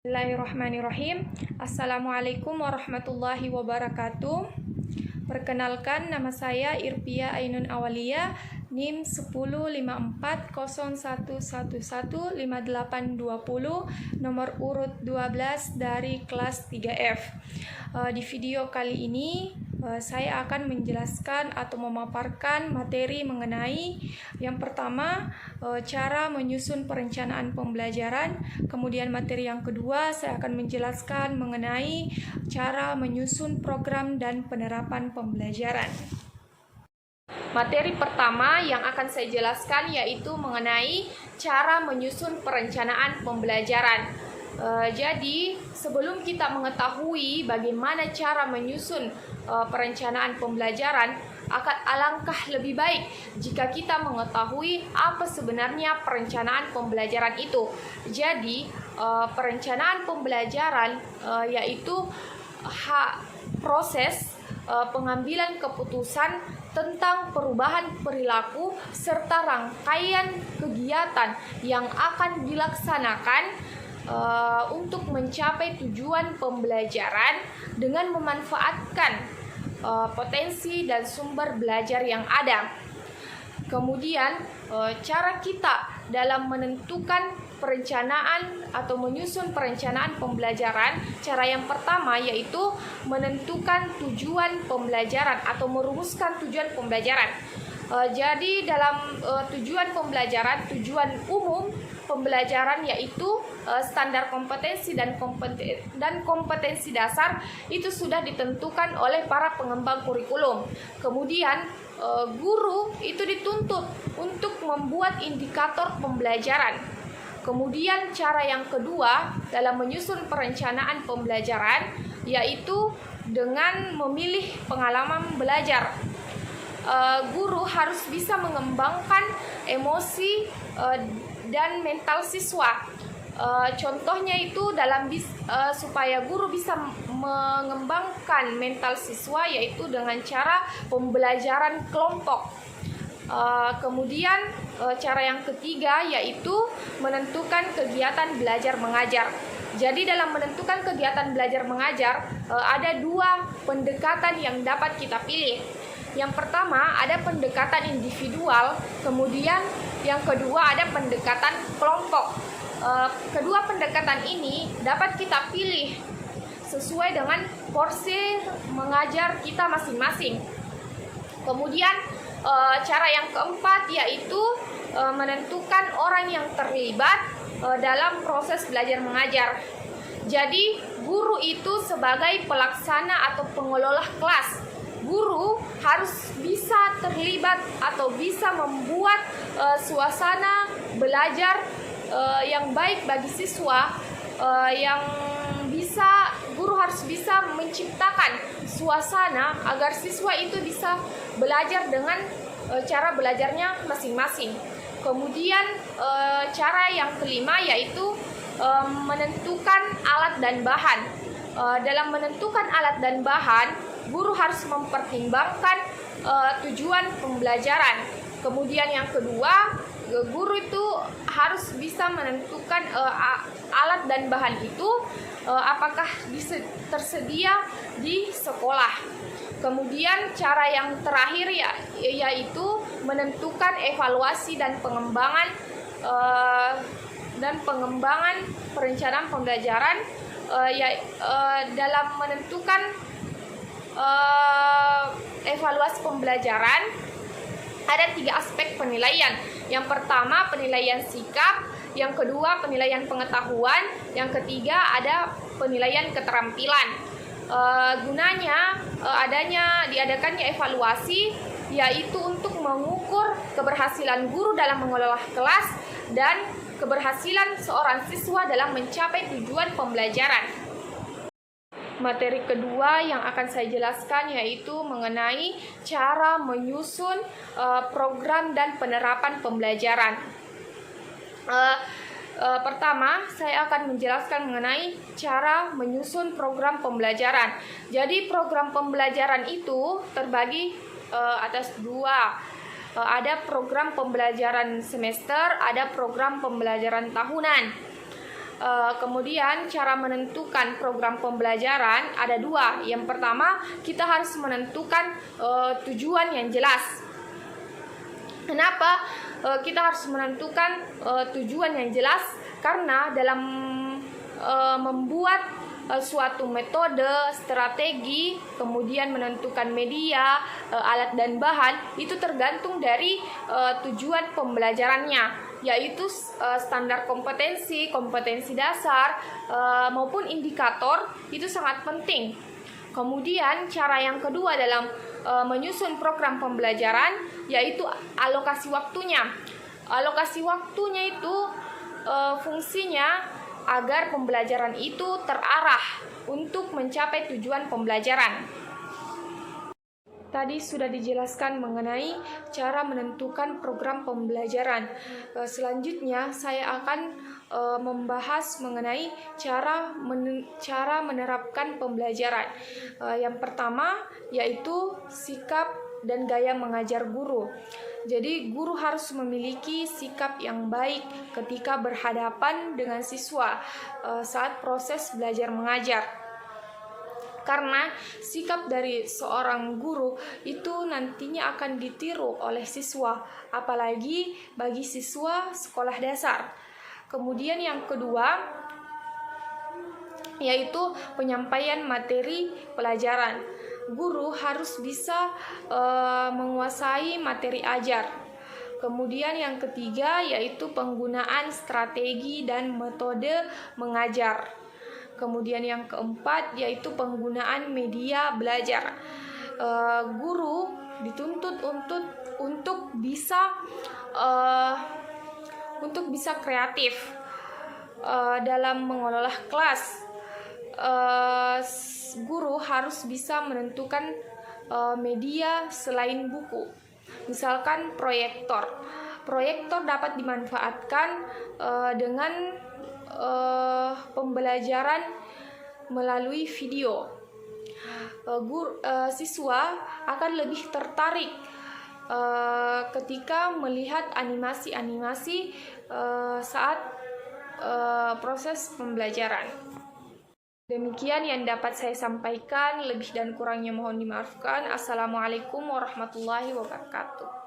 Bismillahirrahmanirrahim. Assalamualaikum warahmatullahi wabarakatuh. Perkenalkan, nama saya Irpia Ainun Awalia, NIM 105401115820, nomor urut 12 dari kelas 3F. Di video kali ini saya akan menjelaskan atau memaparkan materi mengenai yang pertama, cara menyusun perencanaan pembelajaran. Kemudian materi yang kedua, saya akan menjelaskan mengenai cara menyusun program dan penerapan pembelajaran. Materi pertama yang akan saya jelaskan yaitu mengenai cara menyusun perencanaan pembelajaran. Jadi sebelum kita mengetahui bagaimana cara menyusun perencanaan pembelajaran, akan alangkah lebih baik jika kita mengetahui apa sebenarnya perencanaan pembelajaran itu. Jadi perencanaan pembelajaran yaitu proses pengambilan keputusan tentang perubahan perilaku serta rangkaian kegiatan yang akan dilaksanakan untuk mencapai tujuan pembelajaran dengan memanfaatkan potensi dan sumber belajar yang ada. Kemudian cara kita dalam menentukan perencanaan atau menyusun perencanaan pembelajaran, cara yang pertama yaitu menentukan tujuan pembelajaran atau merumuskan tujuan pembelajaran. Jadi dalam tujuan pembelajaran, tujuan umum pembelajaran yaitu standar kompetensi dan kompetensi dasar itu sudah ditentukan oleh para pengembang kurikulum. Kemudian guru itu dituntut untuk membuat indikator pembelajaran. Kemudian cara yang kedua dalam menyusun perencanaan pembelajaran yaitu dengan memilih pengalaman belajar. Guru harus bisa mengembangkan emosi dan mental siswa. Contohnya itu supaya guru bisa mengembangkan mental siswa yaitu dengan cara pembelajaran kelompok. Kemudian cara yang ketiga yaitu menentukan kegiatan belajar mengajar. Jadi dalam menentukan kegiatan belajar mengajar ada dua pendekatan yang dapat kita pilih. Yang pertama ada pendekatan individual, kemudian yang kedua ada pendekatan kelompok. Kedua pendekatan ini dapat kita pilih sesuai dengan porsi mengajar kita masing-masing. Kemudian cara yang keempat yaitu menentukan orang yang terlibat dalam proses belajar mengajar. Jadi guru itu sebagai pelaksana atau pengelola kelas. Guru harus bisa terlibat atau bisa membuat suasana belajar yang baik bagi siswa, guru harus bisa menciptakan suasana agar siswa itu bisa belajar dengan cara belajarnya masing-masing. Kemudian cara yang kelima yaitu menentukan alat dan bahan. Dalam menentukan alat dan bahan, guru harus mempertimbangkan tujuan pembelajaran. Kemudian yang kedua, guru itu harus bisa menentukan alat dan bahan itu apakah tersedia di sekolah. Kemudian cara yang terakhir yaitu menentukan evaluasi dan pengembangan perencanaan pembelajaran. Dalam menentukan evaluasi pembelajaran ada 3 aspek penilaian. Yang pertama penilaian sikap, yang kedua penilaian pengetahuan, yang ketiga ada penilaian keterampilan. Gunanya diadakannya evaluasi yaitu untuk mengukur keberhasilan guru dalam mengelola kelas dan keberhasilan seorang siswa dalam mencapai tujuan pembelajaran. Materi kedua yang akan saya jelaskan yaitu mengenai cara menyusun program dan penerapan pembelajaran. Pertama, saya akan menjelaskan mengenai cara menyusun program pembelajaran. Jadi program pembelajaran itu terbagi atas 2. Ada program pembelajaran semester, ada program pembelajaran tahunan. Kemudian cara menentukan program pembelajaran ada dua. Yang pertama, kita harus menentukan tujuan yang jelas. Kenapa kita harus menentukan tujuan yang jelas? Karena dalam membuat suatu metode, strategi, kemudian menentukan media, alat dan bahan, itu tergantung dari tujuan pembelajarannya, yaitu standar kompetensi, kompetensi dasar, maupun indikator, itu sangat penting. Kemudian cara yang kedua dalam menyusun program pembelajaran yaitu alokasi waktunya. Alokasi waktunya itu fungsinya agar pembelajaran itu terarah untuk mencapai tujuan pembelajaran. Tadi sudah dijelaskan mengenai cara menentukan program pembelajaran. Selanjutnya saya akan membahas mengenai cara menerapkan pembelajaran. Yang pertama yaitu sikap dan gaya mengajar guru. Jadi guru harus memiliki sikap yang baik ketika berhadapan dengan siswa saat proses belajar mengajar. Karena sikap dari seorang guru itu nantinya akan ditiru oleh siswa, apalagi bagi siswa sekolah dasar. Kemudian yang kedua yaitu penyampaian materi pelajaran. Guru harus bisa menguasai materi ajar. Kemudian yang ketiga yaitu penggunaan strategi dan metode mengajar. Kemudian yang keempat yaitu penggunaan media belajar. Guru dituntut untuk bisa kreatif dalam mengelola kelas. Guru harus bisa menentukan media selain buku. Misalkan proyektor. Proyektor dapat dimanfaatkan dengan pembelajaran melalui video. Siswa akan lebih tertarik ketika melihat animasi-animasi saat proses pembelajaran. Demikian yang dapat saya sampaikan, lebih dan kurangnya mohon dimaafkan. Assalamualaikum warahmatullahi wabarakatuh.